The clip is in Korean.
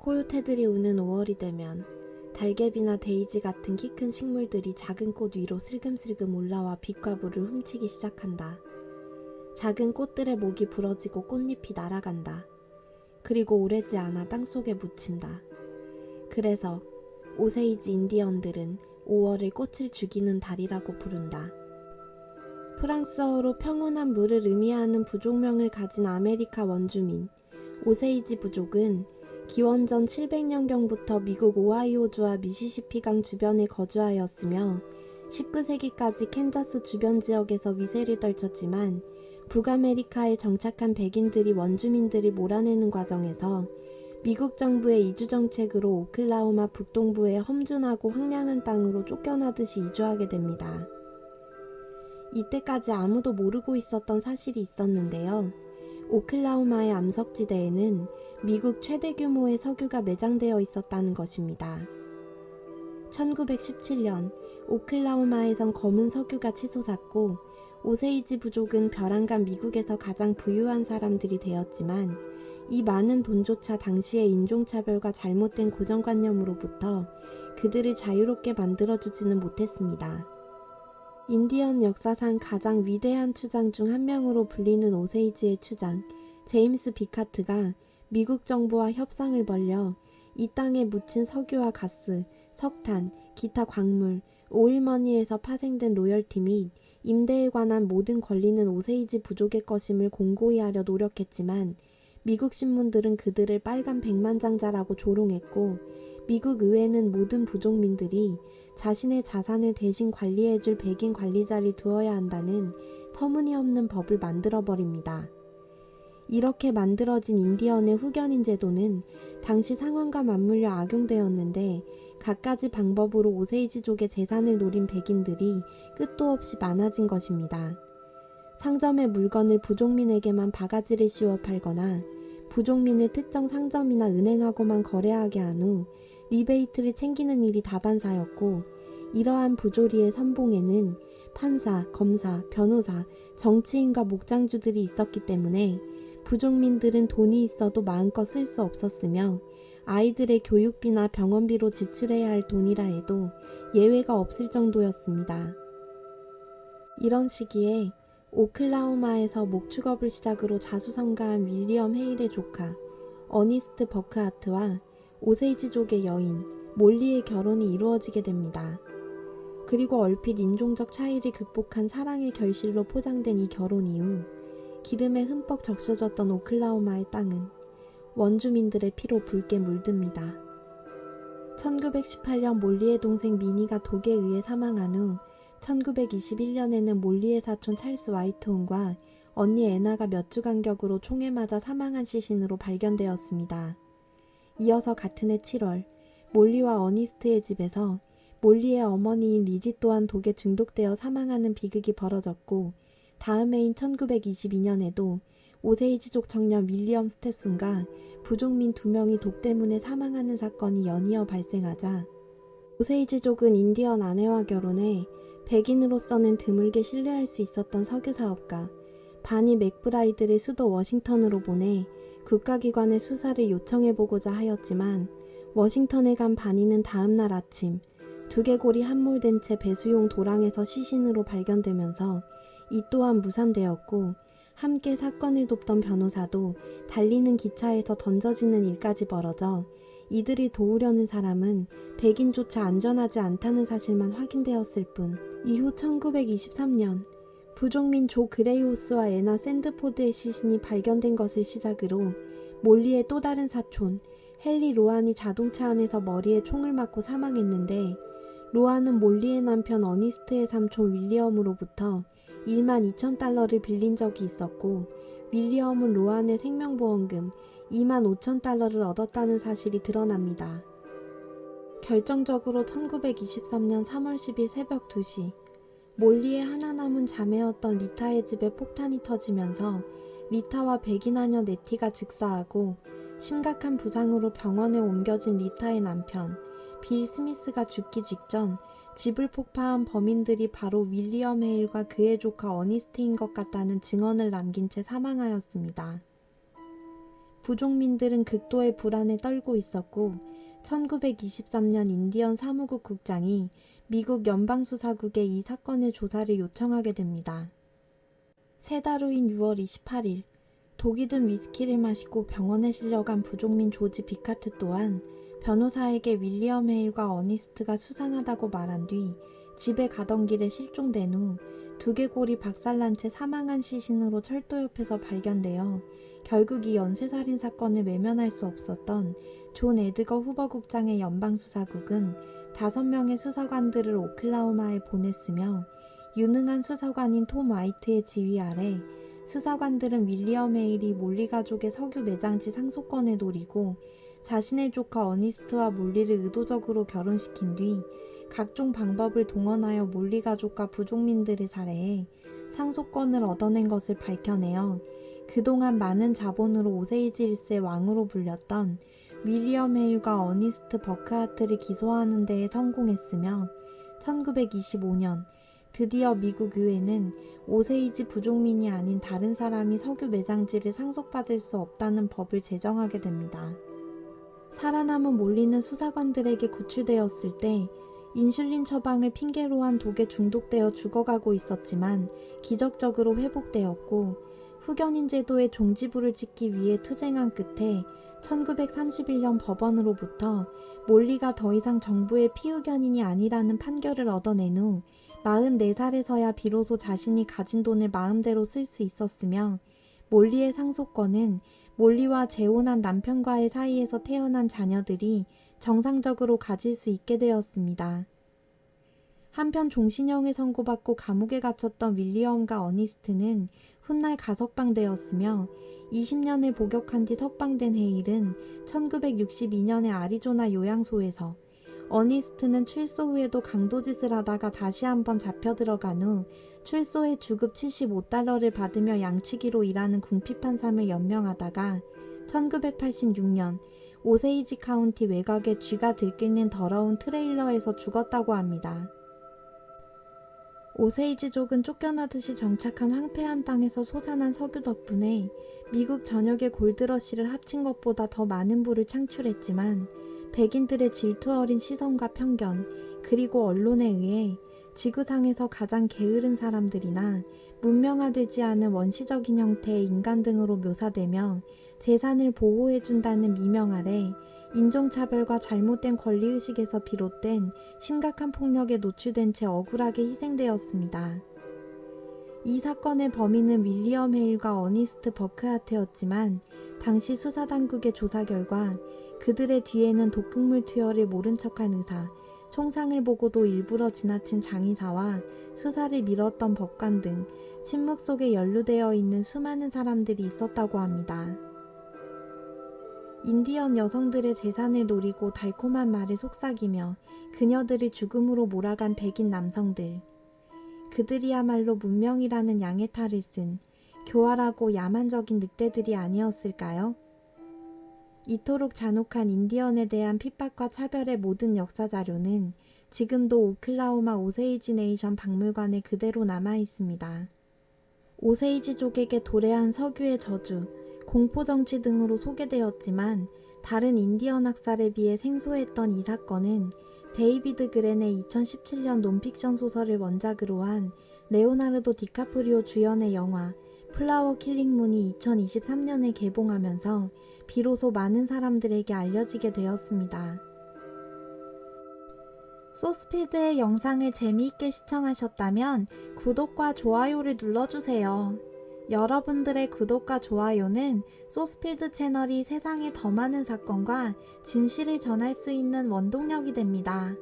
코요테들이 우는 5월이 되면 달개비나 데이지 같은 키 큰 식물들이 작은 꽃 위로 슬금슬금 올라와 빛과 물을 훔치기 시작한다. 작은 꽃들의 목이 부러지고 꽃잎이 날아간다. 그리고 오래지 않아 땅속에 묻힌다. 그래서 오세이지 인디언들은 5월을 꽃을 죽이는 달이라고 부른다. 프랑스어로 평온한 물을 의미하는 부족명을 가진 아메리카 원주민 오세이지 부족은 기원전 700년경부터 미국 오하이오주와 미시시피강 주변에 거주하였으며 19세기까지 캔자스 주변 지역에서 위세를 떨쳤지만 북아메리카에 정착한 백인들이 원주민들을 몰아내는 과정에서 미국 정부의 이주 정책으로 오클라호마 북동부의 험준하고 황량한 땅으로 쫓겨나듯이 이주하게 됩니다. 이때까지 아무도 모르고 있었던 사실이 있었는데요. 오클라호마의 암석지대에는 미국 최대 규모의 석유가 매장되어 있었다는 것입니다. 1917년 오클라호마에선 검은 석유가 치솟았고 오세이지 부족은 벼랑간 미국에서 가장 부유한 사람들이 되었지만 이 많은 돈조차 당시의 인종차별과 잘못된 고정관념으로부터 그들을 자유롭게 만들어주지는 못했습니다. 인디언 역사상 가장 위대한 추장 중 한 명으로 불리는 오세이지의 추장 제임스 비카트가 미국 정부와 협상을 벌여 이 땅에 묻힌 석유와 가스, 석탄, 기타 광물, 오일머니에서 파생된 로열티 및 임대에 관한 모든 권리는 오세이지 부족의 것임을 공고히 하려 노력했지만 미국 신문들은 그들을 빨간 백만장자라고 조롱했고 미국 의회는 모든 부족민들이 자신의 자산을 대신 관리해줄 백인 관리자를 두어야 한다는 터무니없는 법을 만들어버립니다. 이렇게 만들어진 인디언의 후견인 제도는 당시 상황과 맞물려 악용되었는데 갖가지 방법으로 오세이지족의 재산을 노린 백인들이 끝도 없이 많아진 것입니다. 상점의 물건을 부족민에게만 바가지를 씌워 팔거나 부족민을 특정 상점이나 은행하고만 거래하게 한 후 리베이트를 챙기는 일이 다반사였고 이러한 부조리의 선봉에는 판사, 검사, 변호사, 정치인과 목장주들이 있었기 때문에 부족민들은 돈이 있어도 마음껏 쓸 수 없었으며 아이들의 교육비나 병원비로 지출해야 할 돈이라 해도 예외가 없을 정도였습니다. 이런 시기에 오클라호마에서 목축업을 시작으로 자수성가한 윌리엄 헤일의 조카 어니스트 버크하트와 오세이지족의 여인 몰리의 결혼이 이루어지게 됩니다. 그리고 얼핏 인종적 차이를 극복한 사랑의 결실로 포장된 이 결혼 이후 기름에 흠뻑 적셔졌던 오클라호마의 땅은 원주민들의 피로 붉게 물듭니다. 1918년 몰리의 동생 미니가 독에 의해 사망한 후 1921년에는 몰리의 사촌 찰스 와이트온과 언니 애나가 몇 주 간격으로 총에 맞아 사망한 시신으로 발견되었습니다. 이어서 같은 해 7월 몰리와 어니스트의 집에서 몰리의 어머니인 리지 또한 독에 중독되어 사망하는 비극이 벌어졌고 다음 해인 1922년에도 오세이지족 청년 윌리엄 스텝슨과 부족민 2명이 독 때문에 사망하는 사건이 연이어 발생하자 오세이지족은 인디언 아내와 결혼해 백인으로서는 드물게 신뢰할 수 있었던 석유사업가 바니 맥브라이드를 수도 워싱턴으로 보내 국가기관의 수사를 요청해보고자 하였지만 워싱턴에 간 바니는 다음날 아침 두개골이 함몰된 채 배수용 도랑에서 시신으로 발견되면서 이 또한 무산되었고 함께 사건을 돕던 변호사도 달리는 기차에서 던져지는 일까지 벌어져 이들을 도우려는 사람은 백인조차 안전하지 않다는 사실만 확인되었을 뿐 이후 1923년 부족민 조 그레이호스와 애나 샌드포드의 시신이 발견된 것을 시작으로 몰리의 또 다른 사촌 헨리 로안이 자동차 안에서 머리에 총을 맞고 사망했는데 로안은 몰리의 남편 어니스트의 삼촌 윌리엄으로부터 12,000달러를 빌린 적이 있었고 윌리엄은 로안의 생명보험금 25,000달러를 얻었다는 사실이 드러납니다. 결정적으로 1923년 3월 10일 새벽 2시 몰리의 하나 남은 자매였던 리타의 집에 폭탄이 터지면서 리타와 백인 하녀 네티가 즉사하고 심각한 부상으로 병원에 옮겨진 리타의 남편 빌 스미스가 죽기 직전 집을 폭파한 범인들이 바로 윌리엄 헤일과 그의 조카 어니스트인 것 같다는 증언을 남긴 채 사망하였습니다. 부족민들은 극도의 불안에 떨고 있었고 1923년 인디언 사무국 국장이 미국 연방수사국에 이 사건의 조사를 요청하게 됩니다. 세 달 후인 6월 28일 독이 든 위스키를 마시고 병원에 실려간 부족민 조지 비카트 또한 변호사에게 윌리엄 헤일과 어니스트가 수상하다고 말한 뒤 집에 가던 길에 실종된 후 두개골이 박살난 채 사망한 시신으로 철도 옆에서 발견되어 결국 이 연쇄살인 사건을 외면할 수 없었던 존 에드거 후버 국장의 연방수사국은 5명의 수사관들을 오클라호마에 보냈으며 유능한 수사관인 톰 화이트의 지휘 아래 수사관들은 윌리엄 헤일이 몰리 가족의 석유 매장지 상속권을 노리고 자신의 조카 어니스트와 몰리를 의도적으로 결혼시킨 뒤 각종 방법을 동원하여 몰리 가족과 부족민들을 살해해 상속권을 얻어낸 것을 밝혀내어 그동안 많은 자본으로 오세이지 1세의 왕으로 불렸던 윌리엄 헤일과 어니스트 버크하트를 기소하는 데에 성공했으며 1925년 드디어 미국 의회는 오세이지 부족민이 아닌 다른 사람이 석유 매장지를 상속받을 수 없다는 법을 제정하게 됩니다. 살아남은 몰리는 수사관들에게 구출되었을 때 인슐린 처방을 핑계로 한 독에 중독되어 죽어가고 있었지만 기적적으로 회복되었고 후견인 제도의 종지부를 찍기 위해 투쟁한 끝에 1931년 법원으로부터 몰리가 더 이상 정부의 피후견인이 아니라는 판결을 얻어낸 후 44살에서야 비로소 자신이 가진 돈을 마음대로 쓸 수 있었으며 몰리의 상속권은 몰리와 재혼한 남편과의 사이에서 태어난 자녀들이 정상적으로 가질 수 있게 되었습니다. 한편 종신형을 선고받고 감옥에 갇혔던 윌리엄과 어니스트는 훗날 가석방되었으며 20년을 복역한 뒤 석방된 헤일은 1962년에 아리조나 요양소에서 어니스트는 출소 후에도 강도짓을 하다가 다시 한번 잡혀 들어간 후 출소에 주급 75달러를 받으며 양치기로 일하는 궁핍한 삶을 연명하다가 1986년 오세이지 카운티 외곽에 쥐가 들끓는 더러운 트레일러에서 죽었다고 합니다. 오세이지족은 쫓겨나듯이 정착한 황폐한 땅에서 솟아난 석유 덕분에 미국 전역의 골드러시를 합친 것보다 더 많은 부를 창출했지만 백인들의 질투 어린 시선과 편견 그리고 언론에 의해 지구상에서 가장 게으른 사람들이나 문명화되지 않은 원시적인 형태의 인간 등으로 묘사되며 재산을 보호해준다는 미명 아래 인종차별과 잘못된 권리의식에서 비롯된 심각한 폭력에 노출된 채 억울하게 희생되었습니다. 이 사건의 범인은 윌리엄 헤일과 어니스트 버크하트였지만 당시 수사당국의 조사 결과 그들의 뒤에는 독극물 투여를 모른 척한 의사, 총상을 보고도 일부러 지나친 장의사와 수사를 미뤘던 법관 등 침묵 속에 연루되어 있는 수많은 사람들이 있었다고 합니다. 인디언 여성들의 재산을 노리고 달콤한 말을 속삭이며 그녀들을 죽음으로 몰아간 백인 남성들. 그들이야말로 문명이라는 양의 탈을 쓴 교활하고 야만적인 늑대들이 아니었을까요? 이토록 잔혹한 인디언에 대한 핍박과 차별의 모든 역사 자료는 지금도 오클라호마 오세이지 네이션 박물관에 그대로 남아 있습니다. 오세이지족에게 도래한 석유의 저주, 공포정치 등으로 소개되었지만 다른 인디언 학살에 비해 생소했던 이 사건은 데이비드 그랜의 2017년 논픽션 소설을 원작으로 한 레오나르도 디카프리오 주연의 영화 플라워 킬링 문이 2023년에 개봉하면서 비로소 많은 사람들에게 알려지게 되었습니다. 소스필드의 영상을 재미있게 시청하셨다면 구독과 좋아요를 눌러주세요. 여러분들의 구독과 좋아요는 소스필드 채널이 세상에 더 많은 사건과 진실을 전할 수 있는 원동력이 됩니다.